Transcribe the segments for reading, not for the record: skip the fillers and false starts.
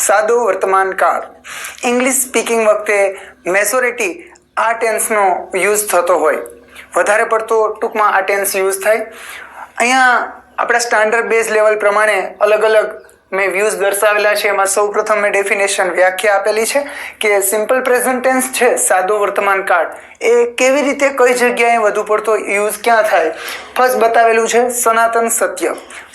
સાદો વર્તમાન કાળ ઇંગ્લિશ સ્પીકિંગ વખતે મેજોરિટી આ ટેન્સનો યુઝ થતો હોય, વધારે પડતો ટૂંકમાં આ ટેન્સ યુઝ થાય. અહીંયા આપણા સ્ટાન્ડર્ડ બેઝ લેવલ પ્રમાણે અલગ અલગ મેં વ્યૂઝ દર્શાવેલા છે. એમાં સૌપ્રથમ મેં ડેફિનેશન વ્યાખ્યા આપેલી છે કે સિમ્પલ પ્રેઝન્ટ ટેન્સ છે સાદો વર્તમાન કાળ એ કેવી રીતે કઈ જગ્યાએ વધુ પડતો યુઝ ક્યાં થાય. ફર્સ્ટ બતાવેલું છે સનાતન સત્ય.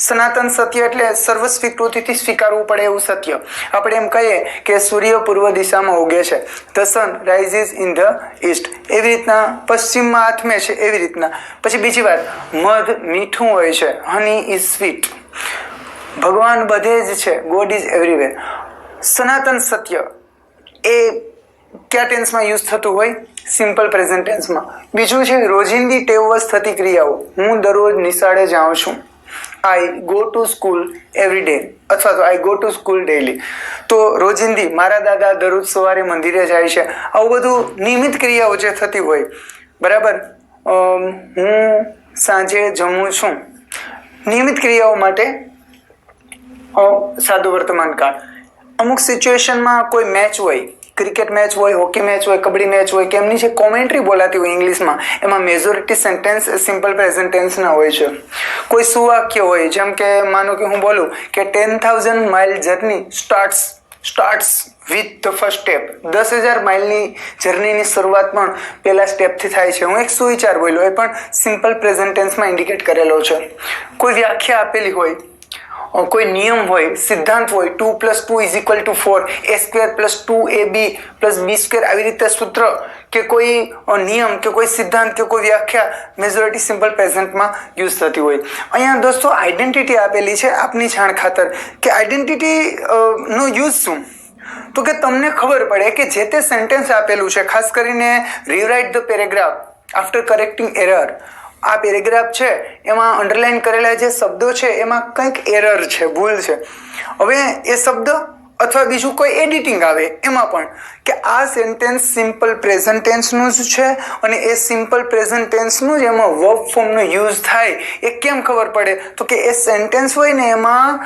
સનાતન સત્ય એટલે સર્વ સ્વીકૃતિથી સ્વીકારવું પડે એવું સત્ય. આપણે એમ કહીએ કે સૂર્ય પૂર્વ દિશામાં ઉગે છે, the sun rises in the East, એવી રીતના પશ્ચિમમાં આથમે છે એવી રીતના. પછી બીજી વાત, મધ મીઠું હોય છે, હની ઇઝ સ્વીટ. ભગવાન બધે જ છે, ગોડ ઇઝ એવરીવેર. સનાતન સત્ય એ કયા ટેન્સમાં યુઝ થતું હોય? સિમ્પલ પ્રેઝન્ટ ટેન્સમાં. બીજું છે રોજિંદી ટેવવશ થતી ક્રિયાઓ. હું દરરોજ નિશાળે જાઉં છું, I go to school every day, અથવા તો I go to school daily. તો રોજિંદી, મારા દાદા દરરોજ સવારે મંદિરે જાય છે, આવું બધું નિયમિત ક્રિયાઓ જે થતી હોય. બરાબર. હું સાંજે જમું છું, નિયમિત ક્રિયાઓ માટે સાદું વર્તમાન કાળ. અમુક સિચ્યુએશનમાં કોઈ મેચ હોય, ક્રિકેટ મેચ હોય, હોકી મેચ હોય, કબડ્ડી મેચ હોય, કે એમની જે કોમેન્ટ્રી બોલાતી હોય ઇંગ્લિશમાં, એમાં મેજોરિટી સેન્ટેન્સ સિમ્પલ પ્રેઝન્ટ ટેન્સના હોય છે. કોઈ સુવાક્ય હોય, જેમ કે માનો કે હું બોલું કે 10,000 mile journey starts with the first step. 10,000 માઇલની જર્નીની શરૂઆત પણ પહેલા સ્ટેપથી થાય છે. હું એક સુવિચાર બોલ્યો, એ પણ સિમ્પલ પ્રેઝન્ટ ટેન્સમાં ઇન્ડિકેટ કરેલો છે. કોઈ વ્યાખ્યા આપેલી હોય, કોઈ નિયમ હોય, સિદ્ધાંત હોય, 2 + 2 = 4, a² + 2ab + b², આવી રીતે સૂત્ર કે કોઈ નિયમ કે કોઈ સિદ્ધાંત કે કોઈ વ્યાખ્યા મેજોરિટી સિમ્પલ પ્રેઝન્ટમાં યુઝ થતી હોય. અહીંયા દોસ્તો આઈડેન્ટિટી આપેલી છે આપની જાણ ખાતર કે આઈડેન્ટિટી નો યુઝ શું? તો કે તમને ખબર પડે કે જે તે સેન્ટેન્સ આપેલું છે, ખાસ કરીને rewrite the paragraph after correcting error. આ પેરેગ્રાફ છે એમાં અંડરલાઇન કરેલા જે શબ્દો છે એમાં કંઈક એરર છે, ભૂલ છે. હવે એ શબ્દ અથવા બીજું કોઈ એડિટિંગ આવે એમાં પણ કે આ સેન્ટેન્સ સિમ્પલ પ્રેઝન્ટ ટેન્સનું જ છે અને એ સિમ્પલ પ્રેઝન્ટ ટેન્સનું જ એમાં વર્બ ફોર્મનો યુઝ થાય એ કેમ ખબર પડે? તો કે એ સેન્ટેન્સ હોય ને એમાં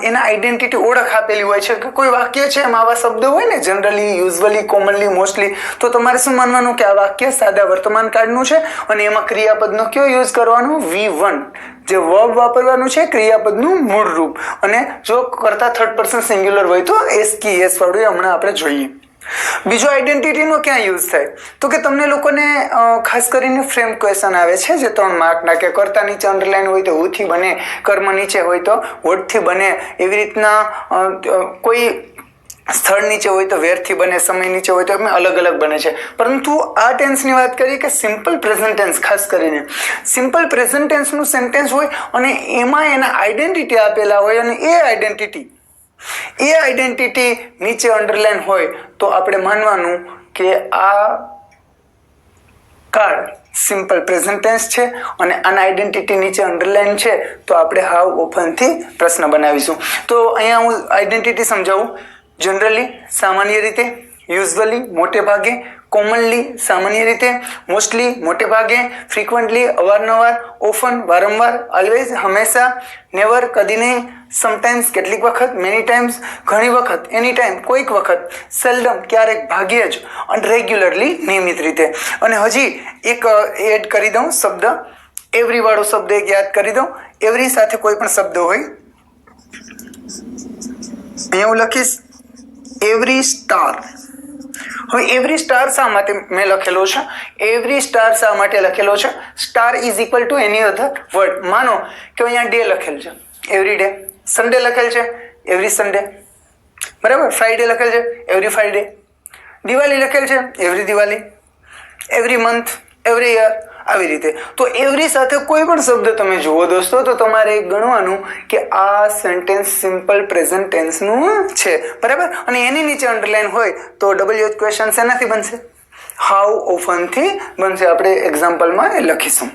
એના આઈડેન્ટિટી ઓળખ આપેલી હોય છે કે કોઈ વાક્ય છે એમાં આવા શબ્દો હોય ને જનરલી, યુઝવલી, કોમનલી, મોસ્ટલી, તો તમારે શું માનવાનું કે આ વાક્ય સાદા વર્તમાન કાળનું છે અને એમાં ક્રિયાપદનો કયો યુઝ કરવાનો? V1. જે વર્બ વાપરવાનું છે ક્રિયાપદનું મૂળ રૂપ, અને જો કરતા થર્ડ પર્સન સિંગ્યુલર હોય તો એસ કી એસ વાળું હમણાં આપણે જોઈએ. બીજો આઈડેન્ટિટીનો ક્યાં યુઝ થાય? તો કે તમને લોકોને ખાસ કરીને ફ્રેમ ક્વેશ્ચન આવે છે જે 3 માર્કના, કે કર્તા નીચે અંડરલાઈન હોય તો હુથી બને, કર્મ નીચે હોય તો વોટથી બને, એવી રીતના કોઈ સ્થળ નીચે હોય તો વેરથી બને, સમય નીચે હોય તો અલગ અલગ બને છે. પરંતુ આ ટેન્સની વાત કરીએ કે સિમ્પલ પ્રેઝન્ટ ટેન્સ, ખાસ કરીને સિમ્પલ પ્રેઝન્ટ ટેન્સનું સેન્ટેન્સ હોય અને એમાં એના આઈડેન્ટિટી આપેલા હોય અને એ આઈડેન્ટિટી નીચે અંડરલાઈન હોય તો આપણે માનવાનું કે આ કાળ સિમ્પલ પ્રેઝન્ટ ટેન્સ છે અને આના આઈડેન્ટિટી નીચે અંડરલાઈન છે તો આપણે હાવ ઓપનથી પ્રશ્ન બનાવીશું. તો અહીંયા હું આઈડેન્ટિટી સમજાવું. જનરલી સામાન્ય રીતે, યુઝવલી મોટે ભાગે, કોમનલી સામાન્ય રીતે, મોસ્ટલી મોટે ભાગે, ફ્રીક્વન્ટલી અવારનવાર, ઓફન વારંવાર, ઓલવેઝ હંમેશા, નેવર કદી નહીં, સમટાઈમ્સ કેટલીક વખત, મેની ટાઈમ્સ ઘણી વખત, એની ટાઈમ કોઈક વખત, સેલ્ડમ ક્યારેક ભાગ્યે જ, અને રેગ્યુલરલી નિયમિત રીતે. અને હજી એક એડ કરી દઉં શબ્દ, એવરી વાળો શબ્દ એક યાદ કરી દઉં. એવરી સાથે કોઈ પણ શબ્દ હોય, અહીંયા હું લખીશ એવરી સ્ટાર. હવે એવરી સ્ટાર શા માટે મેં લખેલો છે? એવરી સ્ટાર શા માટે લખેલો છે? Star is equal to any other word. માનો કે અહીંયા ડે લખેલ છે, એવરી ડે. સન્ડે લખેલ છે, એવરી સન્ડે. બરાબર. ફ્રાઈડે લખેલ છે, એવરી ફ્રાઈડે. દિવાળી લખેલ છે, every Diwali. Every month, every year, આવી રીતે. તો એવરી સાથે કોઈ પણ શબ્દ તમે જુઓ દોસ્તો તો તમારે ગણવાનું કે આ સેન્ટેન્સ સિમ્પલ પ્રેઝન્ટ ટેન્સનું છે. બરાબર. અને એની નીચે અંડરલાઈન હોય તો WH ક્વેશ્ચન શેનાથી બનશે? હાઉ ઓફનથી બનશે. આપણે એક્ઝામ્પલમાં એ લખીશું.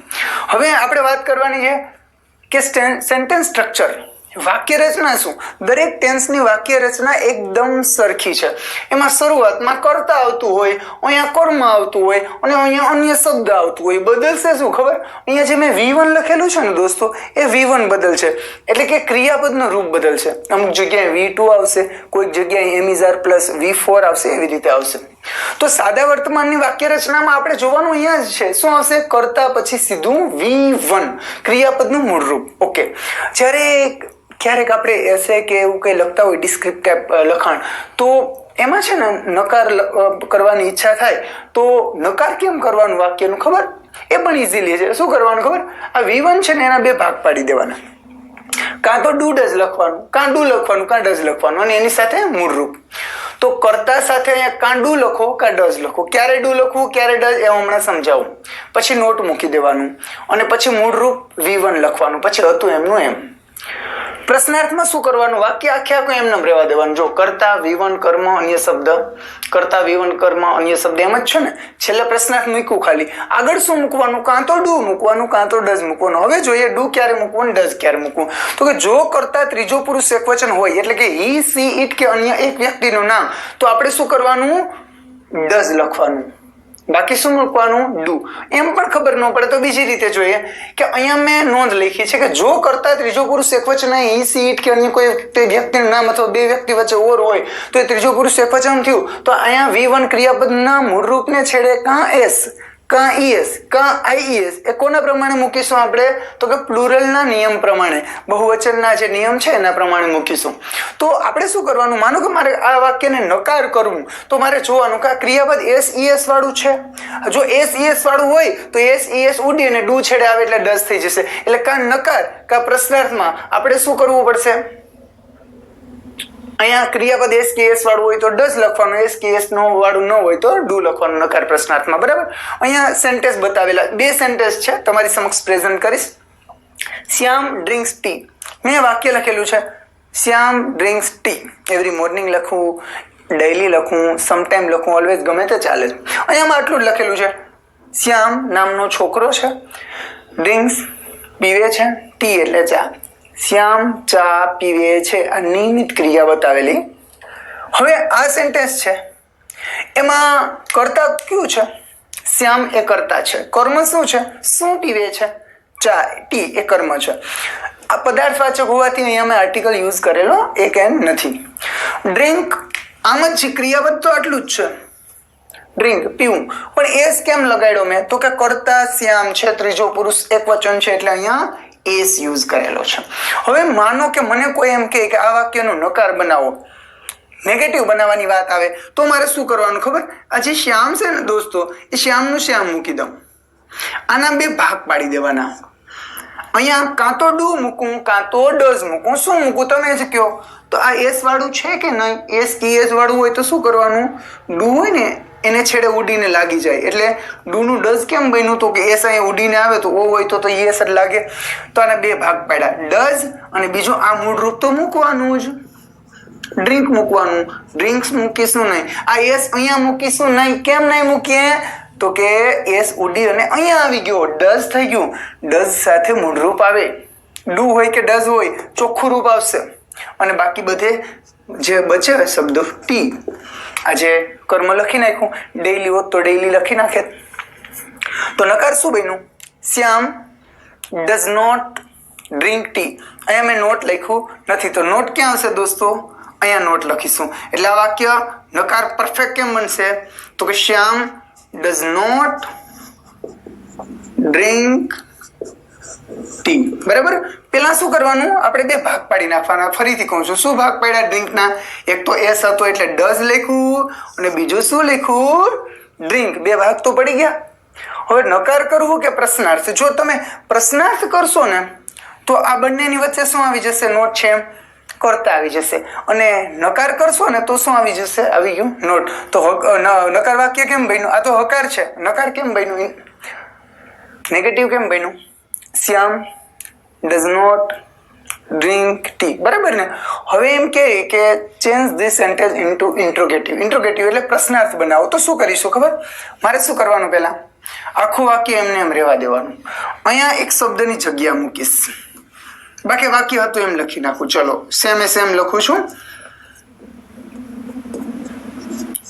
હવે આપણે વાત કરવાની છે કે સેન્ટેન્સ સ્ટ્રક્ચર. વાક્ય રચના શું? દરેક ટેન્સની વાક્ય રચના એકદમ સરખી છે. એમાં શરૂઆતમાં કર્તા આવતું હોય, અહીંયા કર્મ આવતું હોય અને અહીંયા અન્ય શબ્દ આવતું હોય. બદલશે શું ખબર? અહીંયા જે મેં V1 લખેલું છે ને દોસ્તો, એ V1 બદલશે, એટલે કે ક્રિયાપદનું રૂપ બદલશે. અમુક જગ્યાએ V2 આવશે, કોઈક જગ્યાએ એમિઝાર પ્લસ V4 આવશે, એવી રીતે આવશે. તો સાદા વર્તમાનની વાક્ય રચનામાં આપણે જોવાનું અહીંયા જ છે. શું આવશે? કર્તા પછી સીધું V1, ક્રિયાપદનું મૂળ રૂપ. ઓકે. જ્યારે ક્યારેક આપણે એસે કે એવું કંઈ લખતા હોય ડિસ્ક્રિપ્ટિવ લખાણ, તો એમાં છે ને નકાર કરવાની ઈચ્છા થાય તો નકાર કેમ કરવાનું વાક્યનું ખબર? એ પણ ઇઝીલી છે. શું કરવાનું ખબર? આ V1 છે ને એના બે ભાગ પાડી દેવાના. કાં તો ડુ ડઝ લખવાનું, કાં ડુ લખવાનું, કાં ડઝ લખવાનું, અને એની સાથે મૂળ રૂપ. તો કર્તા સાથે અહીંયા કાં ડુ લખો કાં ડઝ લખો. ક્યારે ડુ લખવું ક્યારે ડઝ એ હમણાં સમજાવું. પછી નોટ મૂકી દેવાનું અને પછી મૂળ રૂપ V1 લખવાનું, પછી હતું એમનું એમ. પ્રશ્નાર્થમાં શું કરવાનું? વાક્ય આખે આખું એમને રહેવા દેવાનું. જો કર્તા V1 કર્મ અન્ય શબ્દ, કર્તા V1 કર્મ અન્ય શબ્દ, એમ જ છે ને. છેલ્લે પ્રશ્નાર્થ મૂક્યું ખાલી. આગળ શું મૂકવાનું? કાં તો ડુ મૂકવાનું કાં તો ડઝ મૂકવાનું. હવે જોઈએ ડુ ક્યારે મૂકવું, ડઝ ક્યારે મૂકવું. તો કે જો કર્તા ત્રીજો પુરુષ એકવચન હોય, એટલે કે હી, સી, ઇટ કે અન્ય એક વ્યક્તિનું નામ, તો આપણે શું કરવાનું? ડઝ લખવાનું. બાકી શું મૂકવાનું? ડુ. એમ પણ ખબર ન પડે તો બીજી રીતે જોઈએ કે અહીંયા મેં નોંધ લખી છે કે જો કર્તા ત્રીજો પુરુષ એકવચન હી, સી, ઇટ કે અન્ય કોઈ વ્યક્તિનું નામ અથવા બે વ્યક્તિ વચ્ચે ઓર હોય તો એ ત્રીજો પુરુષ એકવચન થયું. તો અહીંયા V1 ક્રિયાપદના મૂળ રૂપને છેડે કાં એસ, કાં ઈએસ, કાં આઈઈએસ. એ કોના પ્રમાણે મૂકીશું આપણે? તો કે પ્લુરલના નિયમ પ્રમાણે, બહુવચનના જે નિયમ છે એના પ્રમાણે મૂકીશું. તો આપણે શું કરવાનું? માનો કે મારે આ વાક્યને નકાર કરવું, તો મારે જોવાનું કે આ ક્રિયાપદ એસ ઈએસ વાળું છે. જો એસ ઈએસ વાળું હોય તો એસ ઈએસ ઉડી અને ડુ છેડે આવે એટલે ડઝ થઈ જશે. એટલે કાં નકાર કાં પ્રશ્નાર્થમાં આપણે શું કરવું પડશે? અહીંયા ક્રિયાપદ એસ કે એસ વાળું હોય તો ડઝ લખવાનું, એસ કે એસ નો વાળું ન હોય તો ડુ લખવાનું નકાર પ્રશ્નાર્થમાં. બરાબર. અહીંયા સેન્ટેન્સ બતાવેલા, બે સેન્ટેન્સ છે, તમારી સમક્ષ પ્રેઝન્ટ કરીશ. શ્યામ ડ્રિંક્સ ટી. મેં વાક્ય લખેલું છે શ્યામ ડ્રિંક્સ ટી. એવરી મોર્નિંગ લખવું, ડેઈલી લખવું, સમટાઈમ લખવું, ઓલવેઝ, ગમે તે ચાલે. અહીંયામાં આટલું જ લખેલું છે. શ્યામ નામનો છોકરો છે, ડ્રિંક્સ પીવે છે, ટી એટલે ચા. શ્યામ ચા પીવે છે, આ નિયમિત ક્રિયા બતાવેલી. હવે આ સેન્ટેન્સ છે એમાં કર્તા કયું છે? શ્યામ એ કર્તા છે. કર્મ શું છે? શું પીવે છે? ચા. ટી એ કર્મ છે. આ પદાર્થવાચક હોવાથી અહીંયા મેં આર્ટિકલ યુઝ કરેલો એક એમ નથી. ડ્રિંક આમ જ છે, ક્રિયાપદ તો આટલું જ છે, ડ્રિંક પીવું. પણ એસ કેમ લગાડ્યો મેં? તો કે કર્તા શ્યામ છે, ત્રીજો પુરુષ એકવચન છે, એટલે અહીંયા એસ યુઝ કરેલો છે. હવે માનો કે મને કોઈ એમ કહે કે આ વાક્યનો નકાર બનાવો, નેગેટિવ બનાવવાની વાત આવે, તો મારે શું કરવાનું ખબર? આ જે શ્યામ છે ને દોસ્તો, એ શ્યામનું શ્યામ મૂકી દઉં. આના બે ભાગ પાડી દેવાના. અહીંયા કાં તો ડુ મૂકું કાં તો ડઝ મૂકું. શું મૂકું તમે જ કહો? તો આ એસ વાળું છે કે નહીં? એસ કે એસ વાળું હોય તો શું કરવાનું? ડુ હોય ને એને છેડે ઉડીને લાગી જાય, એટલે ડુનું ડઝ કેમ બન્યું? તો કે એસ અહીંયા ઉડીને આવે તો ઓ હોય તો એસ જ લાગે. તો આના બે ભાગ પાડ્યા, ડઝ અને બીજું આ મૂળ રૂપ તો મૂકવાનું જ, ડ્રિંક મૂકવાનું. ડ્રિંક્સ મૂકીશું નહીં, આ એસ અહીંયા મૂકીશું નહીં. કેમ નહીં મૂકીએ? તો કે એસ ઉડી અને અહીંયા આવી ગયો, ડઝ થઈ ગયું. ડઝ સાથે મૂળ રૂપ આવે, ડુ હોય કે ડઝ હોય ચોખ્ખું રૂપ આવશે, અને બાકી બધે જે બચે શબ્દો ટી. આજે કર્મ લખી નાખ્યું, ડેઈલી હોત તો ડેઈલી લખી નાખે. તો નકાર શું બન્યું? શ્યામ ડઝ નોટ ડ્રિંક ટી. અહીંયા મેં નોટ લખ્યું નથી, તો નોટ ક્યાં હશે દોસ્તો? અહીંયા નોટ લખીશું. એટલે આ વાક્ય નકાર પરફેક્ટ કેમ બનશે? તો કે શ્યામ ડઝ નોટ ડ્રિંક ટી. બરાબર. પેલા શું કરવાનું? આપણે બે ભાગ પાડી નાખવાના. ફરીથી કહું છું, શું ભાગ પાડ્યા ડ્રિંકના? એક તો એસ હતો એટલે ડઝ લખ્યું, અને બીજું શું લખ્યું? ડ્રિંક. બે ભાગ તો પડી ગયા. હવે નકાર કરવું કે પ્રશ્નાર્થ? જો તમે પ્રશ્નાર્થ કરશો ને તો આ બંનેની વચ્ચે શું આવી જશે? નોટ છે કર્તા આવી જશે. અને નકાર કરશો ને તો શું આવી જશે? આવી ગયું નોટ. તો નકાર વાક્ય કેમ બન્યું? આ તો હકાર છે, નકાર કેમ બન્યું? નેગેટિવ કેમ બન્યું? શ્યામ ડઝ નોટ ડ્રિંક ટી. બરાબર ને? હવે એમ કે change this sentence into interrogative. Interrogative એટલે પ્રશ્નાર્થ બનાવો. તો શું કરીશું ખબર? મારે શું કરવાનું? પહેલા આખું વાક્ય એમને એમ રહેવા દેવાનું. અહીંયા એક શબ્દની જગ્યા મૂકીશ. બાકી વાક્ય હતું એમ લખી નાખું. ચલો સેમ લખું છું.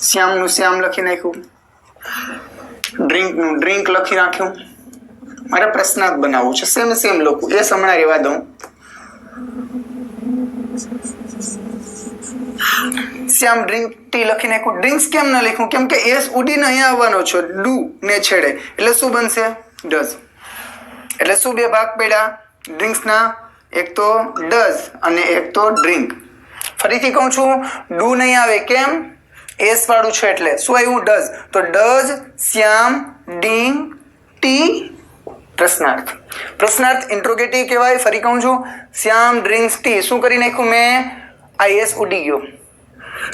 શ્યામનું શ્યામ લખી નાખ્યું, ડ્રિંકનું ડ્રિંક લખી નાખ્યું. મારે પ્રશ્નાર્થ બનાવવું છે. સેમ લખું, એ હમણાં રહેવા દઉં. શ્યામ ડ્રિંક ટી લખી નાખ્યું. ડ્રિંક્સ કેમ ન લખ્યું? કેમ કે એસ ઉડીને અહીંયા આવવાનો છે, ડુ ને છેડે, એટલે શું બનશે? ડઝ. એટલે શું બે ભાગ પડ્યા ડ્રિંક્સના? એક તો ડઝ અને એક તો ડ્રિંક. ફરીથી કહું છું, ડુ નહીં આવે. કેમ? એસ વાળું છે એટલે. શું આવ્યું? ડઝ. તો ડઝ શ્યામ ડ્રિંક ટી? પ્રશ્નાર્થ. પ્રશ્નાર્થ ઇન્ટ્રોગેટિવ કહેવાય. ફરી કહું છું, શ્યામ ડ્રિંક્સ ટી. શું કરી નાખ્યું મેં? આ એસ ઉડી ગયો,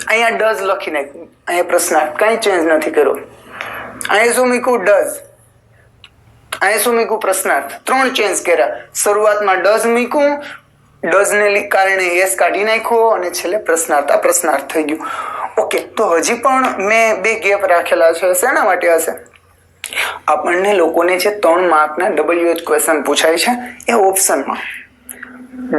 અહીંયા ડઝ લખી નાખ્યું, અહીંયા પ્રશ્નાર્થ. કંઈ ચેન્જ નથી કર્યો. અહીંયા શું મૂક્યું? ડઝ. અહીંયા શું મૂક્યું? પ્રશ્નાર્થ. 3 ચેન્જ કર્યા. શરૂઆતમાં ડઝ મૂક્યું, ડઝને કારણે એસ કાઢી નાખ્યો અને છેલ્લે પ્રશ્નાર્થ. આ પ્રશ્નાર્થ થઈ ગયું. ઓકે, તો હજી પણ મેં 2 ગેપ રાખેલા છે. શેના માટે હશે? આપણને લોકોને જે 3 માર્કના WH ક્વેશ્ચન પૂછાય છે એ ઓપ્શનમાં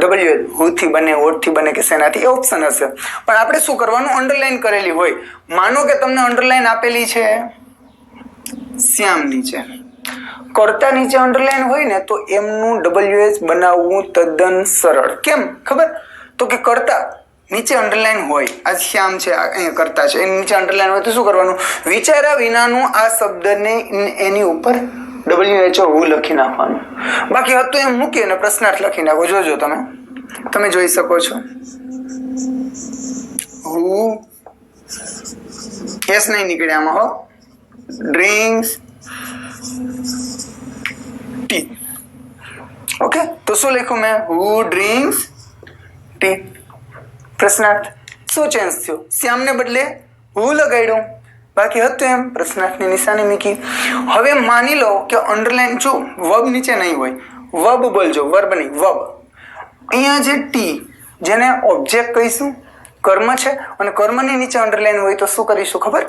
WH હુથી બને, વોટથી બને કે શેનાથી, એ ઓપ્શન હશે. પણ આપણે શું કરવાનું? અંડરલાઈન કરેલી હોય. માનો કે તમને અંડરલાઈન આપેલી છે શ્યામ નીચે, કર્તા નીચે અંડરલાઈન હોય ને તો એમનું WH બનાવવું તદ્દન સરળ. કેમ ખબર? તો કે કર્તા નીચે અંડરલાઈન હોય, આ શ્યામ છે, અહીંયા કર્તા છે, એની નીચે અંડરલાઈન હોય તો શું કરવાનું? વિચાર્યા વિનાનું આ શબ્દને એની ઉપર WHO હું લખી નાખવાનું. બાકી હતું એમ મૂકી અને પ્રશ્નાર્થ લખી નાખો. જોજો તમે જોઈ શકો છો. હું એસ નહીં નીકળે આમાં. હો, ડ્રિંક્સ ટી. ઓકે, તો શું લખ્યું મેં? હુ ડ્રિંક્સ ટી. પ્રશ્નાર્થ. શું ચેન્જ થયું? શ્યામને બદલે હું લગાડ્યું. બાકી હતું એમ પ્રશ્નાર્થની નિશાની મૂકી. હવે માની લો કે અંડરલાઈન જો વર્બ નીચે નહીં હોય, વર્બ બોલજો, વર્બ નહીં, વર્બ. અહીંયા જે ટી, જેને ઓબ્જેક્ટ કહીશું, કર્મ છે, અને કર્મની નીચે અંડરલાઈન હોય તો શું કરીશું ખબર?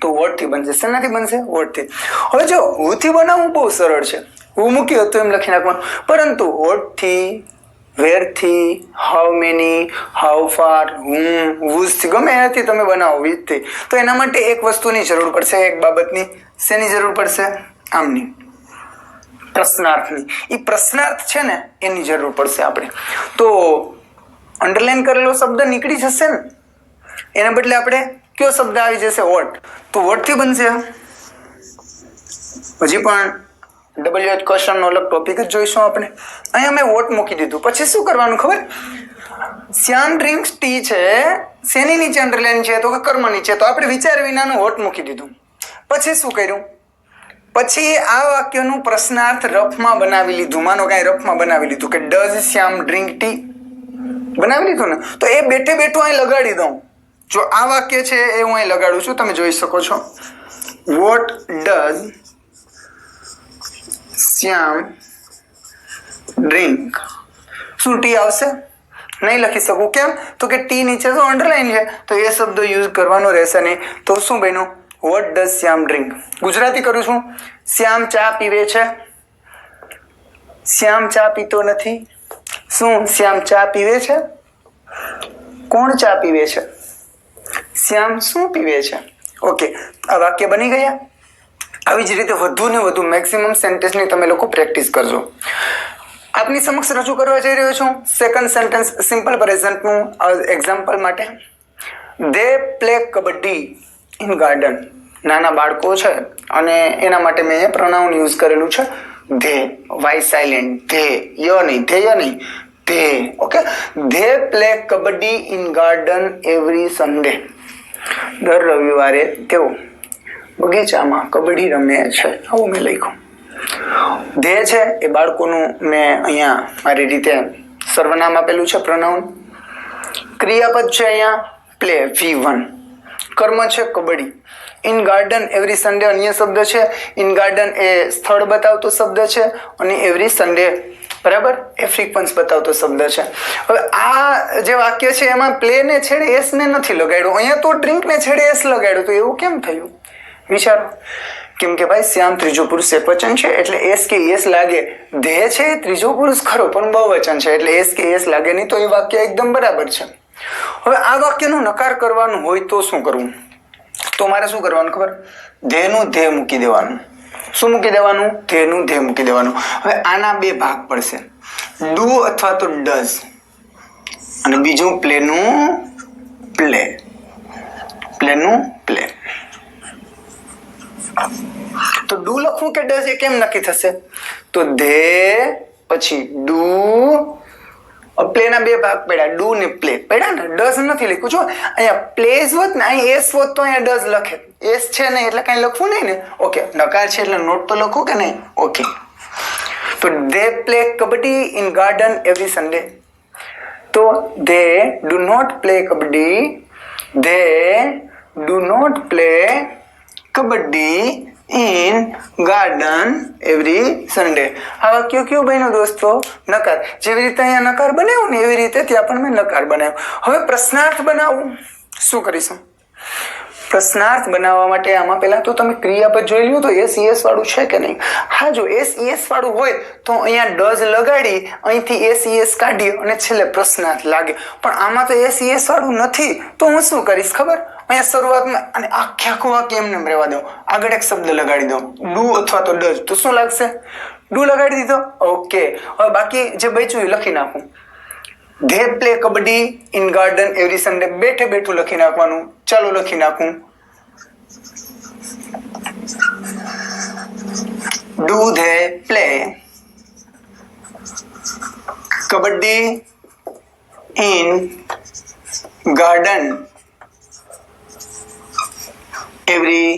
તો વર્ડથી બનશે. શેનાથી બનશે? વર્ડથી. હવે જો હુથી બનાવવું બહુ સરળ છે. હું મૂકી હતું એમ લખી નાખવાનું. પરંતુ વર્ડથી, વેરથી, હાઉ મેની, હાઉ ફાર, હુમ, હુઝથી, ગમે એનાથી તમે બનાવો, વિથથી. તો એના માટે એક વસ્તુની જરૂર પડશે, એક બાબતની. શેની જરૂર પડશે? આમની, પ્રશ્નાર્થની. એ પ્રશ્નાર્થ છે ને એની જરૂર પડશે આપણે. તો અંડરલાઈન કરેલો શબ્દ નીકળી જશે ને, એના બદલે આપણે કયો શબ્દ આવી જશે? વોટ. તો વોટથી બનશે. હજી પણ WH ક્વેશ્ચનનો અલગ ટોપિક જ જોઈશું આપણે. અહીંયા મેં વોટ મૂકી દીધું. પછી શું કરવાનું ખબર? શ્યામ ડ્રિંક્સ ટી છે, શેની નીચે અંડરલાઈન છે? તો કે કર્મ નીચે. તો આપણે વિચાર વિનાનું વોટ મૂકી દીધું. પછી શું કર્યું? પછી આ વાક્યનું પ્રશ્નાર્થ રફમાં બનાવી લીધું. માનો કાંઈ રફમાં બનાવી લીધું કે ડઝ શ્યામ ડ્રિંક ટી બનાવી લીધું ને, તો એ બેઠે બેઠું અહીં લગાડી દઉં. જો આ વાક્ય છે એ હું અહીં લગાડું છું, તમે જોઈ શકો છો. What does Shyam drink. શું ટી આવશે? નહીં લખી શકું. કેમ? તો કે ટી નીચે તો અંડરલાઈન છે, તો એ શબ્દ યુઝ કરવાનો રહેશે નહીં. તો શું બન્યું? What does Shyam drink. Gujarati કરું છું. શ્યામ ચા પીવે છે. શ્યામ ચા પીતો નથી. શું શ્યામ ચા પીવે છે? કોણ ચા પીવે છે? શ્યામ શું પીવે છે? ઓકે, આ વાક્ય બની ગયા. આવી જ રીતે વધુ ને વધુ મેક્સિમમ સેન્ટેન્સની તમે લોકો પ્રેક્ટિસ કરજો. આપની સમક્ષ રજૂ કરવા જઈ રહ્યો છું સેકન્ડ સેન્ટેન્સ સિમ્પલ પ્રેઝન્ટનું એક્ઝામ્પલ માટે. They play kabaddi in garden. નાના બાળકો છે અને એના માટે મેં પ્રોનાઉન યુઝ કરેલું છે ધે. Y silent. ધે, ય નહીં, ધેય નહીં, they. Okay, they play kabaddi in garden every Sunday. દર રવિવારે તેઓ બગીચામાં કબડ્ડી રમે છે. આવું મેં લખ્યું. ધે છે એ બાળકોનું મેં અહીંયા મારી રીતે સર્વનામ આપેલું છે, પ્રોનાઉન. ક્રિયાપદ છે અહીંયા પ્લે, V1. કર્મ છે kabaddi. In garden every Sunday અન્ય શબ્દ છે. ઇન ગાર્ડન એ સ્થળ બતાવતો શબ્દ છે અને એવરી સન્ડે બરાબર એ ફ્રીક્વન્સ બતાવતો શબ્દ છે. હવે આ જે વાક્ય છે એમાં પ્લે ને છેડે એસ ને નથી લગાડ્યું, અહીંયા તો ડ્રિંક ને છેડે એસ લગાડ્યું. તો એવું કેમ થયું? વિચારો. કેમ કે ભાઈ શ્યામ ત્રીજો પુરુષ એકવચન છે એટલે એસ કે એસ લાગે. ધે છે એ ત્રીજો પુરુષ ખરો પણ બહુવચન છે એટલે એસ કે એસ લાગે નહીં, તો એ વાક્ય એકદમ બરાબર છે. હવે આ વાક્યનો નકાર કરવાનું હોય તો શું કરવું? તો મારે શું કરવાનું ખબર? ધેનું ધે મૂકી દેવાનું. શું મૂકી દેવાનું? ધેનું ધે મૂકી દેવાનું. હવે આના બે ભાગ પડશે, ડુ અથવા તો ડઝ, અને બીજું પ્લેનું પ્લે. પ્લેનું પ્લે. તો ડુ લખવું કે ડઝ એ કેમ નક્કી થશે? તો ધે પછી ડુ, પ્લેના બે ભાગ પડ્યા, ડુ ને પ્લે પડ્યા ને, ડઝ નથી લખ્યું. જો અહીંયા પ્લેઝ હોત ને, અહીં એસ હોત તો અહીંયા ડઝ લખે. એસ છે ને એટલે કઈ લખવું નહીં ને. ઓકે, નકાર છે એટલે નોટ તો લખું કે નહીં? ઓકે. તો they play kabaddi in garden every Sunday. તો they do not play kabaddi, they do not play kabaddi in garden every Sunday. આ વાક્ય કયું બન્યું દોસ્તો? નકાર. જેવી રીતે અહીંયા નકાર બનાવ્યું ને એવી રીતે ત્યાં પણ મેં નકાર બનાવ્યો. હવે પ્રશ્નાર્થ બનાવવું. શું કરીશું? પ્રશ્નાર્થ બનાવવા માટે આમાં પહેલા તો તમે ક્રિયાપદ જોઈ લ્યો તો એસ ઈએસ વાળું છે કે નહીં. હા, જો એસ ઈએસ વાળું હોય તો અહીંયા ડઝ લગાડી અહીંથી એસ ઈએસ કાઢી અને છેલ્લે પ્રશ્નાર્થ લાગે. પણ આમાં તો એસ ઈએસ વાળું નથી, તો હું શું કરીશ ખબર? અહીંયા શરૂઆતમાં અને આખું વાક્ય એમને રહેવા દો, આગળ એક શબ્દ લગાડી દો, ડુ અથવા તો ડઝ. તો શું લાગશે? ડુ લગાડી દીધો. ઓકે, હવે બાકી જે બચ્યું એ લખી નાખું. They play kabaddi in garden every Sunday. બેઠે બેઠું લખી નાખવાનું. ચાલો લખી નાખું. Do they play kabaddi in garden every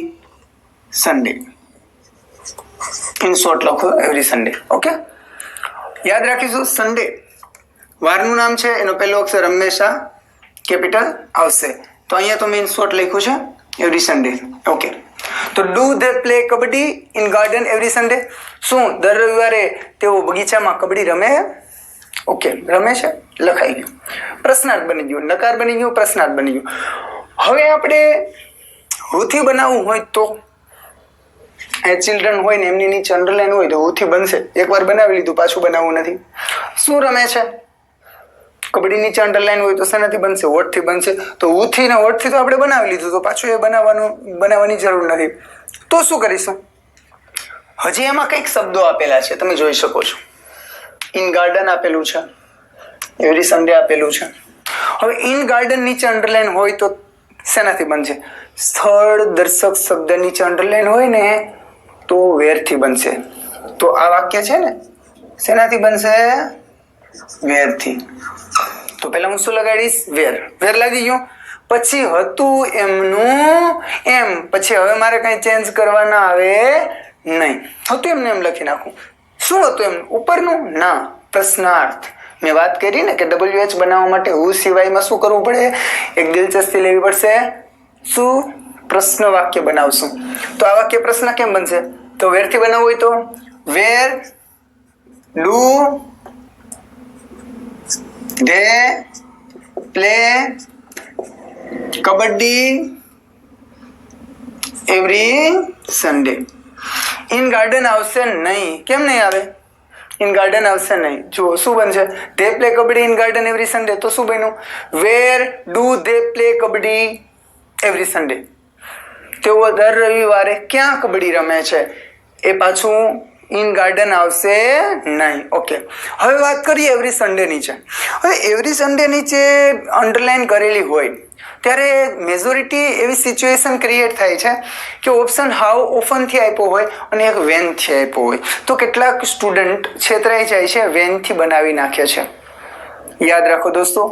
Sunday. In short લખો એવરી સન્ડે. ઓકે, યાદ રાખીશું. સન્ડે વારનું નામ છે, એનો પહેલો અક્ષર હંમેશા કેપિટલ આવશે. તો અહીંયા તો મેં ઇન શોર્ટ લખ્યું છે એવરી સન્ડે. ઓકે, તો do they play kabaddi in garden every Sunday. શું દર રવિવારે તેઓ બગીચામાં કબડ્ડી રમે? ઓકે, રમે છે, લખાઈ ગયું. પ્રશ્નાર્થ બની ગયું, નકાર બની ગયું, પ્રશ્નાર્થ બની ગયું. હવે આપણે હુથી બનાવવું હોય તો એ ચિલ્ડ્રન હોય ને એમની નીચે અંડરલાઈન હોય તો હુથી બનશે. એકવાર બનાવી લીધું, પાછું બનાવવું નથી. શું રમે છે? કબડ્ડી નીચે અંડરલાઈન હોય તો શેનાથી બનશે? વોટથી બનશે. તો હુથી ને વોટથી તો આપણે બનાવી લીધું, તો પાછું એ બનાવવાની જરૂર નથી. તો શું કરીશું? હજી એમાં કંઈક શબ્દો આપેલા છે, તમે જોઈ શકો છો. ઇન ગાર્ડન આપેલું છે, એવરી સન્ડે આપેલું છે. હવે ઇન ગાર્ડન નીચે અંડરલાઈન હોય તો શેનાથી બનશે? સ્થળ દર્શક શબ્દ નીચે અંડરલાઈન હોય ને તો વેરથી બનશે. તો આ વાક્ય છે ને શેનાથી બનશે? વેરથી. તો પહેલા હું શું લગાડીશ? વેર. વેર લાગી ગયું. પછી હતું એમનું એમ. પછી હવે મારે કઈ ચેન્જ કરવાના આવે નહીં. હતું એમને એમ લખી નાખું. શું હતું એમ? ઉપરનું ના, પ્રશ્નાર્થ. મેં વાત કરી ને કે WH બનાવવા માટે હું સિવાયમાં શું કરવું પડે? એક દિલચસ્પી લેવી પડશે. શું? પ્રશ્ન વાક્ય બનાવશું. તો આ વાક્ય પ્રશ્ન કેમ બનશે? તો વેરથી બનાવવું હોય તો વેર do they play kabaddi every Sunday. In garden આવશે નહીં. કેમ નહીં આવે? ઇન ગાર્ડન આવશે નહીં. જુઓ શું બનશે? They play kabaddi in garden every Sunday. તો શું બન્યું? વેર do they play kabaddi every Sunday. તેઓ દર રવિવારે ક્યાં કબડ્ડી રમે છે? એ પાછું ઇન ગાર્ડન આવશે નહીં. ઓકે, હવે વાત કરીએ એવરી સન્ડે નીચે. હવે એવરી સન્ડે નીચે અંડરલાઈન કરેલી હોય ત્યારે મેજોરિટી એવી સિચ્યુએશન ક્રિએટ થાય છે કે ઓપ્શન હાઉ ઓફનથી આપ્યો હોય અને એક વેનથી આપ્યો હોય. તો કેટલાક સ્ટુડન્ટ છેતરાઈ જાય છે, વેનથી બનાવી નાખે છે. યાદ રાખો દોસ્તો,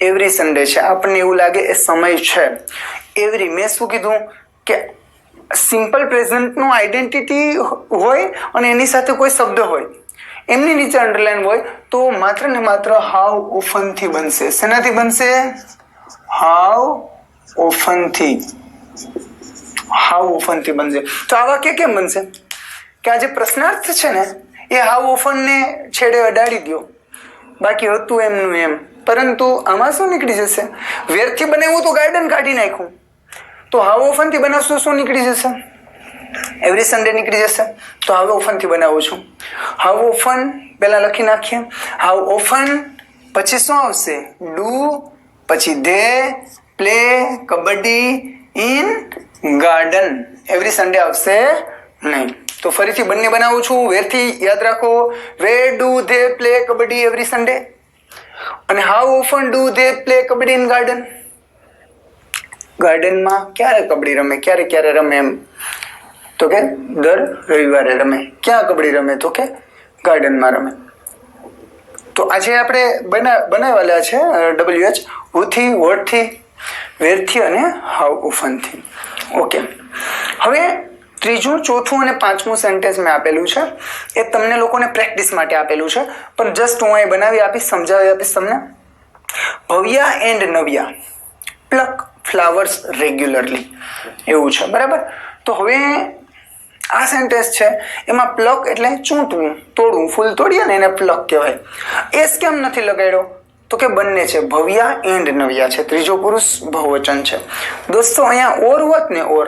એવરી સન્ડે છે, આપણને એવું લાગે એ સમય છે. એવરી, મેં શું કીધું કે સિમ્પલ પ્રેઝન્ટનું આઈડેન્ટિટી હોય અને એની સાથે કોઈ શબ્દ હોય, એમની નીચે અંડરલાઈન હોય તો માત્ર ને માત્ર હાઉ ઓફનથી બનશે. શેનાથી બનશે? હાઉ ઓફનથી. હાઉ ઓફનથી બનશે. તો આ વાક્ય કેમ બનશે? કે આ જે પ્રશ્નાર્થ છે ને એ હાઉ ઓફનને છેડે અડાડી દો, બાકી હતું એમનું એમ. પરંતુ આમાં શું નીકળી જશે? વેરથી બનાવ્યું તો ગાર્ડન કાઢી નાખ્યું, તો હાઉ ઓફનથી બનાવશો શું નીકળી જશે? એવરી સન્ડે નીકળી જશે. તો હાઉ ઓફનથી બનાવું છું. હાઉ ઓફન પહેલા લખી નાખીએ. હાઉ ઓફન પછી શું આવશે? ડુ, પછી they play kabaddi in garden. Every Sunday આવશે નહીં. તો ફરીથી બંને બનાવું છું. વેરથી યાદ રાખો. Where do they play kabaddi every Sunday, અને how often do they play kabaddi in garden. ગાર્ડનમાં ક્યારે કબડ્ડી રમે, ક્યારે રમે એમ તો કે દર રવિવારે રમે. ક્યાં કબડ્ડી રમે તો કે ગાર્ડનમાં રમે. તો આજે આપણે બનાવેલા છે WH હુથી, વોટથી, વેરથી અને હાઉ ઓફનથી. ઓકે, હવે ત્રીજું, ચોથું અને પાંચમું સેન્ટેન્સ મેં આપેલું છે એ તમને લોકોને પ્રેક્ટિસ માટે આપેલું છે, પણ જસ્ટ હું અહીં બનાવી આપીશ, સમજાવી આપીશ તમને. Bhavya and Navya pluck flowers regularly, એવું છે. બરાબર. તો હવે આ સેન્ટેન્સ છે એમાં પ્લક એટલે ચૂંટવું, તોડવું. ફૂલ તોડીએ ને એને પ્લક કહેવાય. એસ કેમ નથી લગાડ્યો તો કે બંને છે, ભવ્યા એન્ડ નવ્યા છે, ત્રીજો પુરુષ બહુવચન છે. દોસ્તો અહીંયા ઓર હોત ને, ઓર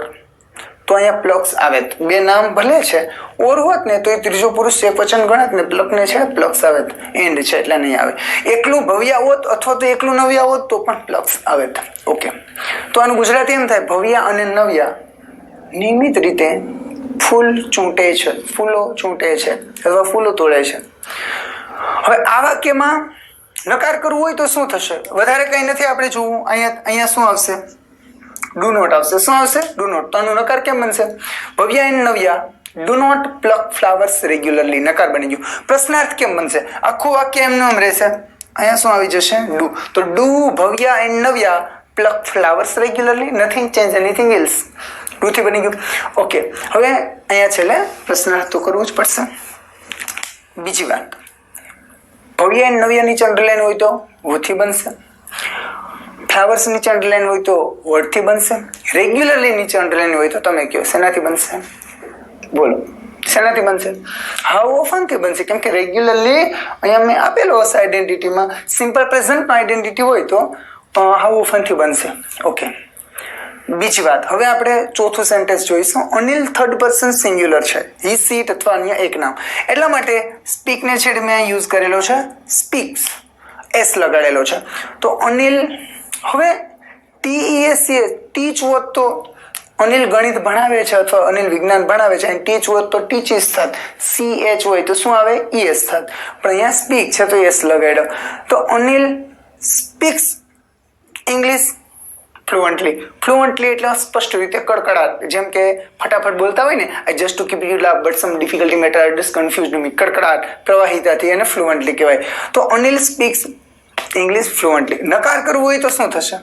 તો અહીંયા પ્લક્સ આવે. બે નામ ભલે છે, ઓર હોત ને તો એ ત્રીજો પુરુષ એકવચન ગણત ને, પ્લક ને છે પ્લક્સ આવે. એન્ડ છે એટલે નહીં આવે. એકલું ભવ્યા હોત અથવા તો એકલું નવ્યા હોત તો પણ પ્લક્સ આવે. ઓકે, તો આનું ગુજરાતી એમ થાય, ભવ્યા અને નવ્યા નિયમિત રીતે ફૂલ ચૂંટે છે, ફૂલો ચૂંટે છે અથવા ફૂલો તોડે છે. હવે આ વાક્યમાં નકાર કરવું હોય તો શું થશે? વધારે કંઈ નથી આપણે જોવું. અહીંયા શું આવશે? ડુ નોટ આવશે. શું આવશે? Do not. તો આનું નકાર કેમ બનશે? Bhavya and Navya do not pluck flowers regularly, નકાર બની ગયું. પ્રશ્નાર્થ કેમ બનશે? આખું વાક્ય એમનું એમ રહેશે. અહીંયા શું આવી જશે? ડુ. તો do Bhavya and Navya pluck flowers regularly, nothing change, anything else. ડુથી બની ગયું. ઓકે, હવે અહીંયા છેલ્લે પ્રશ્નાર્થ તો કરવું જ પડશે. બીજી વાત, ભવ્યા એન્ડ નવ્યા નીચે અંડરલાઈન હોય તો હુથી બનશે. ફ્લાવર્સ નીચે અંડરલાઈન હોય તો વર્ડથી બનશે. રેગ્યુલરલી નીચે અંડરલાઈન હોય તો તમે કહો શેનાથી બનશે? બોલો, શેનાથી બનશે? હાઉ ઓફનથી બનશે. કેમ કે રેગ્યુલરલી અહીંયા મેં આપેલો હશે આઈડેન્ટિટીમાં, સિમ્પલ પ્રેઝન્ટમાં આઈડેન્ટિટી હોય તો હાઉ ઓફનથી બનશે. ઓકે, બીજી વાત, હવે આપણે ચોથું સેન્ટેન્સ જોઈશું. અનિલ થર્ડ પર્સન સિંગ્યુલર છે, હી સીટ અથવા અન્ય એક નામ, એટલા માટે સ્પીકને છેડે મેં યુઝ કરેલો છે સ્પીક્સ, એસ લગાડેલો છે. તો અનિલ, હવે TEACH ટીચ હોત તો અનિલ ગણિત ભણાવે છે અથવા અનિલ વિજ્ઞાન ભણાવે છે, અને ટીચ હોત તો ટીચીસ થાત. CH હોય તો શું આવે? ES થાત. પણ અહીંયા સ્પીક છે તો એસ લગાડ્યો. તો Anil speaks English fluently. Fluently એટલે સ્પષ્ટ રીતે, કડકડાટ, જેમ કે ફટાફટ બોલતા હોય ને, I just to keep you laugh but some difficulty matter are just confused me. કડકડાટ, પ્રવાહિતાથી એને ફ્લુઅન્ટલી કહેવાય. તો અનિલ સ્પીક્સ ઇંગ્લિશ ફ્લુઅન્ટલી. નકાર કરવું હોય તો શું થશે?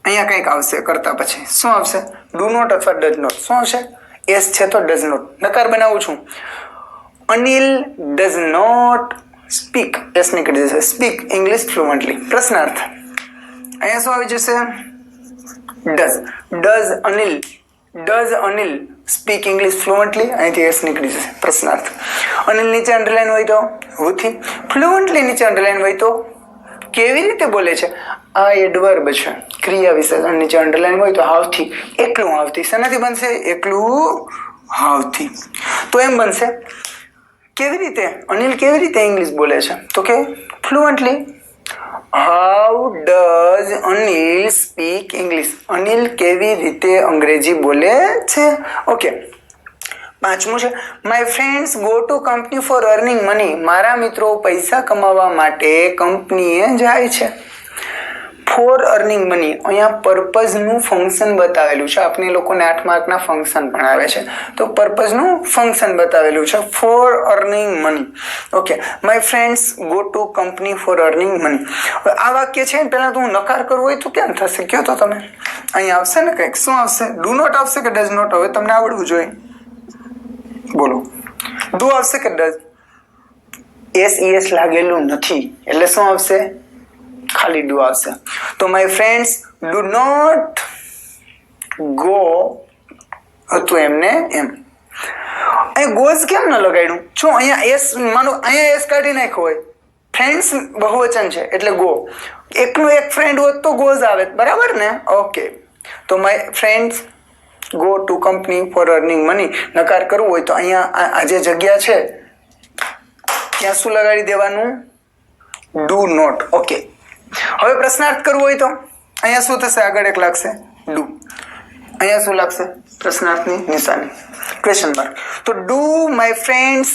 અહીંયા કંઈક આવશે કરતા પછી. શું આવશે? ડુ નોટ અથવા ડઝ નોટ. શું આવશે? એસ છે તો ડઝ નોટ. નકાર બનાવું છું. Anil does not speak, S નીકળી જશે, સ્પીક ઇંગ્લિશ ફ્લુઅન્ટલી. પ્રશ્નાર્થ અહીંયા શું આવી જશે? Does Anil speak English fluently, અહીંથી એસ નીકળી જશે. પ્રશ્નાર્થ. અનિલ નીચે અંડરલાઈન હોય તો હુથી, ફ્લુઅન્ટલી નીચે અંડરલાઈન હોય તો કેવી રીતે બોલે છે? આ એડવર્બ છે, ક્રિયા વિશેષણ નીચે અંડરલાઈન હોય તો હાવથી, એકલું હાવથી. શેનાથી બનશે? એકલું હાવથી. તો એમ બનશે. કેવી રીતે અનિલ કેવી રીતે ઇંગ્લિશ બોલે છે તો કે fluently. How does Anil speak English? Anil કેવી રીતે અંગ્રેજી બોલે છે? ઓકે, પાંચમું છે my friends go to company for earning money. મારા મિત્રો પૈસા કમાવા માટે કંપનીએ જાય છે. ફોર અર્નિંગ મની, અહીંયા પર્પઝનું ફંક્શન બતાવેલું છે. આપણે લોકોને 8 માર્કના ફંક્શન ભણાવે છે, તો પર્પઝનું ફંક્શન બતાવેલું છે for earning money. Okay, my friends go to company for earning money. આ વાક્ય છે ને, પહેલાં તો હું નકાર કરવું હોય તો કેમ થશે? કહો તો તમે. અહીંયા આવશે ને કંઈક. શું આવશે? ડુ નોટ આવશે કે ડઝ નોટ? હવે તમને આવડવું જોઈએ. બોલો, ડુ આવશે કે ડઝ? SES લાગેલું નથી એટલે શું આવશે? ખાલી ડુ આવશે. તો my friends do not go હતું એમને એમ. અહીં ગોઝ કેમ ન લગાડ્યું? શું અહીંયા એસ, માનો અહીંયા એસ કાઢી નાખ્યો હોય, ફ્રેન્ડ્સ બહુવચન છે એટલે ગો. એકલું એક ફ્રેન્ડ હોત તો ગોઝ આવે, બરાબર ને? ઓકે, તો my friends go to company for earning money નકાર કરવું હોય તો અહીંયા આ જે જગ્યા છે ત્યાં શું લગાડી દેવાનું? Do not. ઓકે, હવે પ્રશ્નાર્થ કરવો હોય તો અહીંયા શું થશે? આગળ એક લાગશે ડુ, અહીંયા શું લાગશે? પ્રશ્નાર્થની નિશાની, ક્વેશ્ચન માર્ક. તો do my friends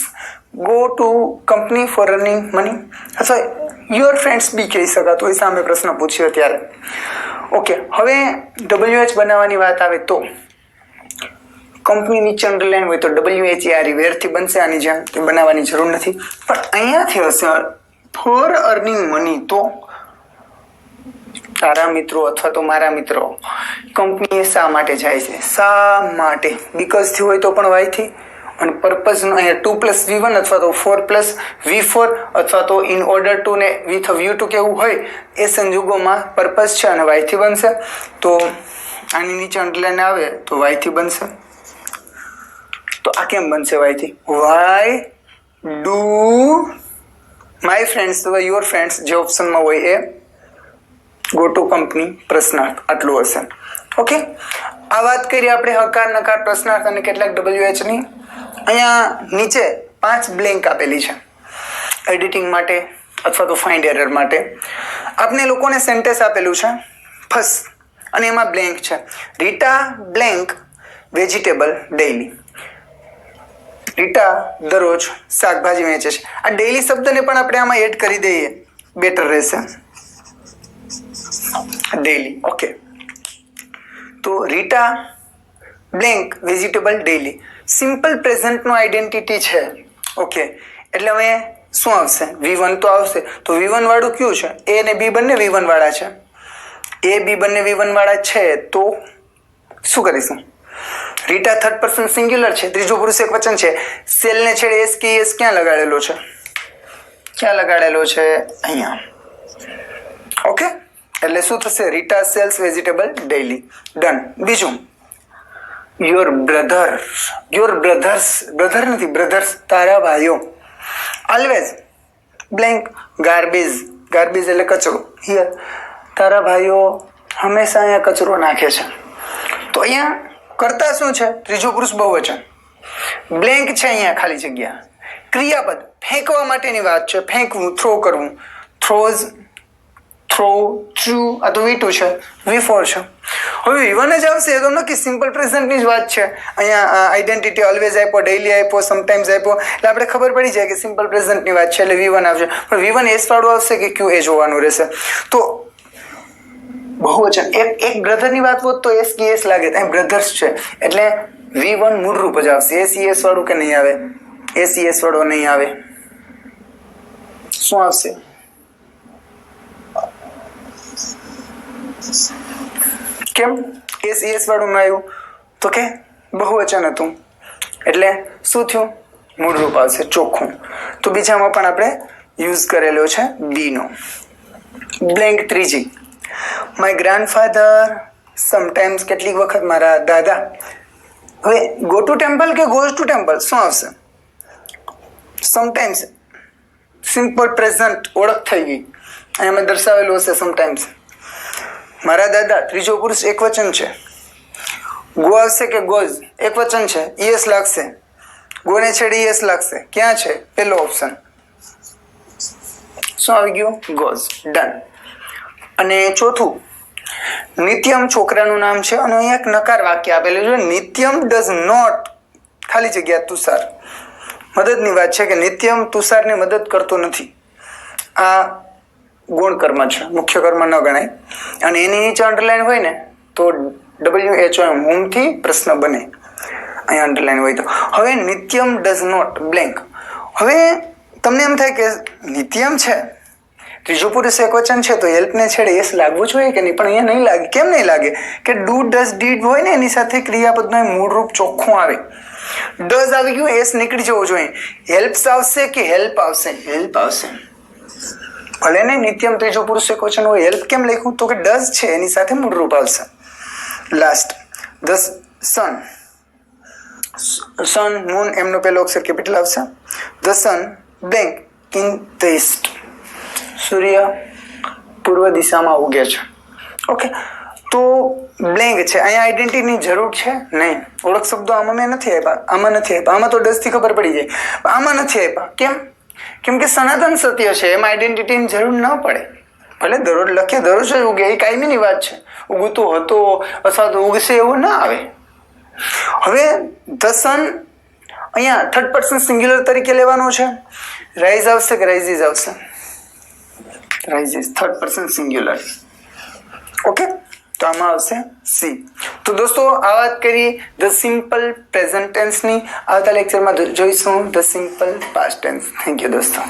go to company for earning money, અથવા યોર ફ્રેન્ડ્સ બી કહી શકાતું હોય સામે પ્રશ્ન પૂછ્યો ત્યારે. ઓકે, હવે WH બનાવવાની વાત આવે તો કંપની નીચે અંડરલાઈન હોય તો WHERE વેરથી બનશે, આની જેમ તે બનાવવાની જરૂર નથી. પણ અહીંયાથી હશે ફોર અર્નિંગ મની, તો તારા મિત્રો અથવા તો મારા મિત્રો કંપની શા માટે જાય છે? શા માટે? બીકોઝથી હોય તો પણ વાયથી, અને પર્પઝનું અહીંયા 2+V1 અથવા તો 4+V4 અથવા તો ઇન ઓર્ડર ટુ ને વિથ વ્યૂ ટુ કેવું હોય એ સંજોગોમાં પર્પઝ છે અને વાયથી બનશે. તો આની નીચે અંડરલાઈન આવે તો વાયથી બનશે. તો આ કેમ બનશે વાયથી? વાય ડુ માય ફ્રેન્ડ્સ અથવા યોર ફ્રેન્ડ્સ જે ઓપ્શનમાં હોય એ ગો ટુ કંપની પ્રશ્નાર્થ આટલું હશે. ઓકે, આ વાત કરી આપણે હકાર નકાર પ્રશ્નાર્થ અને કેટલાક WH ની. અહીંયા નીચે 5 બ્લેન્ક આપેલી છે એડિટિંગ માટે અથવા તો ફાઇન્ડ એરર માટે. આપને લોકોને સેન્ટેન્સ આપેલું છે ફર્સ્ટ અને એમાં બ્લેન્ક છે. Rita blank vegetable daily. Rita દરરોજ શાકભાજી વેચે છે. આ ડેઈલી શબ્દને પણ આપણે આમાં એડ કરી દઈએ, બેટર રહેશે. ડેઈલી. ઓકે, તો Rita blank vegetable daily simple પ્રેઝન્ટનો આઈડેન્ટિટી છે. ઓકે, એટલે હવે શું આવશે? V1 તો આવશે. તો V1 વાળું કયું છે? A અને B બંને V1 વાળા છે. A B બંને V1 વાળા છે તો શું કરીશું? રીટા થર્ડ પર્સન સિંગ્યુલર છે, ત્રીજો પુરુષ એક વચન છે. સેલને છેડે એસ કે એસ ક્યાં લગાડેલો છે? ક્યાં લગાડેલો છે? અહીંયા. ઓકે, એટલે શું થશે? Rita sells vegetable daily. Done. બીજું યોર બ્રધર્સ, બ્રધર નથી, બ્રધર્સ તારા ભાઈઓ. ઓલવેઝ બ્લેન્ક ગાર્બેજ, ગાર્બેજ એટલે કચરો. હિયર તારા ભાઈઓ હંમેશા અહીંયા કચરો નાખે છે. તો અહીંયા કરતા શું છે? ત્રીજો પુરુષ બહુવચન. બ્લેન્ક છે અહીંયા ખાલી જગ્યા. ક્રિયાપદ ફેંકવા માટેની વાત છે, ફેંકવું, થ્રો કરવું. થ્રોઝ, થ્રો, થ્રુ, આ તો V2 છે, V4 છે. હવે V1 જ આવશે તો નક્કી સિમ્પલ પ્રેઝન્ટની જ વાત છે. અહીંયા આઈડેન્ટિટી ઓલવેઝ આપ્યો, ડેઈલી આપ્યો, સમટાઈમ્સ આપ્યો, એટલે આપણે ખબર પડી જાય કે સિમ્પલ પ્રેઝન્ટની વાત છે એટલે V1 આવશે. પણ V1 એસ વાળું આવશે કે ક્યુ એ જોવાનું રહેશે. તો બહુવચન એક બ્રધરની વાત હોત તો એસ કે એસ લાગે, ત્યાં બ્રધર્સ છે એટલે V1 મૂળ રૂપ જ આવશે. એસ વાળું કે નહીં આવે? એસ વાળું નહીં આવે. શું આવશે? કેમ એસ વાળું ના આવ્યું? તો કે બહુવચન હતું એટલે શું થયું? મૂળ રૂપ આવશે ચોખ્ખું. તો બીજામાં પણ આપણે યુઝ કરેલો છે બી નો. બ્લેન્ક ત્રીજી માય ગ્રાન્ડફાધર સમટાઈમ્સ, કેટલીક વખત મારા દાદા. હવે ગો ટુ ટેમ્પલ કે ગોઝ ટુ ટેમ્પલ શું આવશે? સમટાઈમ્સ સિમ્પલ પ્રેઝન્ટ ઓળખ થઈ ગઈ, અહીંયા મેં દર્શાવેલું હશે સમટાઈમ્સ. મારા દાદા ત્રીજો પુરુષ એક વચન છે. ગો આવશે કે ગોઝ? એક વચન છે, ઈએસ લાગશે. ગોને છેડે ઈએસ લાગશે. ક્યાં છે? પહેલો ઓપ્શન. શું આવી ગયું? ગોઝ. ડન. અને ચોથું નિત્યમ છોકરાનું નામ છે અને અહીંયા એક નકાર વાક્ય આપેલું છે. નિત્યમ ડઝ નોટ ખાલી જગ્યા તુષાર. મદદની વાત છે કે નિત્યમ તુષારને મદદ કરતો નથી. આ ગુણ કર્મ છે, મુખ્ય કર્મ ન ગણાય. અને એની નીચે અંડરલાઈન હોય ને તો WHO હોમથી પ્રશ્ન બને, અહીંયા અંડરલાઈન હોય તો. હવે નિત્યમ ડઝ નોટ બ્લેન્ક. હવે તમને એમ થાય કે નિત્યમ છે, ત્રીજો પુરુષ એક વચન છે તો હેલ્પને છેડે એસ લાગવું જોઈએ કે નહીં? પણ અહીંયા નહીં લાગે. કેમ નહીં લાગે? કે ડુ ડઝ ડીડ હોય ને એની સાથે ક્રિયાપદનું મૂળ રૂપ ચોખ્ખું આવે. ડઝ આવી ગયું, એસ નીકળી જવું જોઈએ. હેલ્પ્સ આવશે કે હેલ્પ આવશે? હેલ્પ આવશે. ભલે ને નિત્યમ ત્રીજો પુરુષ એક વચન હોય, હેલ્પ કેમ લખ્યું? તો કે ડઝ છે એની સાથે મૂળ રૂપ આવશે. Last the sun, sun moon એમનો પહેલો અક્ષર કેપિટલ આવશે. The sun blank in the east, સૂર્ય પૂર્વ દિશામાં ઉગે છે. ઓકે, તો બ્લેન્ક છે, અહીંયા આઈડેન્ટિટીની જરૂર છે નહીં. ઓળખ શબ્દો આમાં મેં નથી આપ્યા, આમાં નથી આપ્યા, આમાં તો 10 થી ખબર પડી જાય, આમાં નથી આપ્યા. કેમ? કેમ કે સનાતન સત્ય છે, એમાં આઈડેન્ટિટીની જરૂર ન પડે. ભલે દરરોજ લખે, દરરોજ જ ઉગે, એ કાયમીની વાત છે. ઉગતો હતો અથવા તો ઉગશે એવું ના આવે. હવે ધ સન અહીંયા થર્ડ પર્સન સિંગ્યુલર તરીકે લેવાનો છે. રાઇઝ આવશે કે રાઇઝીસ આવશે? રાઇઝીસ, થર્ડ પર્સન સિંગ્યુલર. ઓકે, તો આમાં આવશે સી. તો દોસ્તો આ વાત કરી ધ સિમ્પલ પ્રેઝન્ટ ટેન્સની. આવતા લેક્ચરમાં જોઈશું the simple past tense. Thank you દોસ્તો.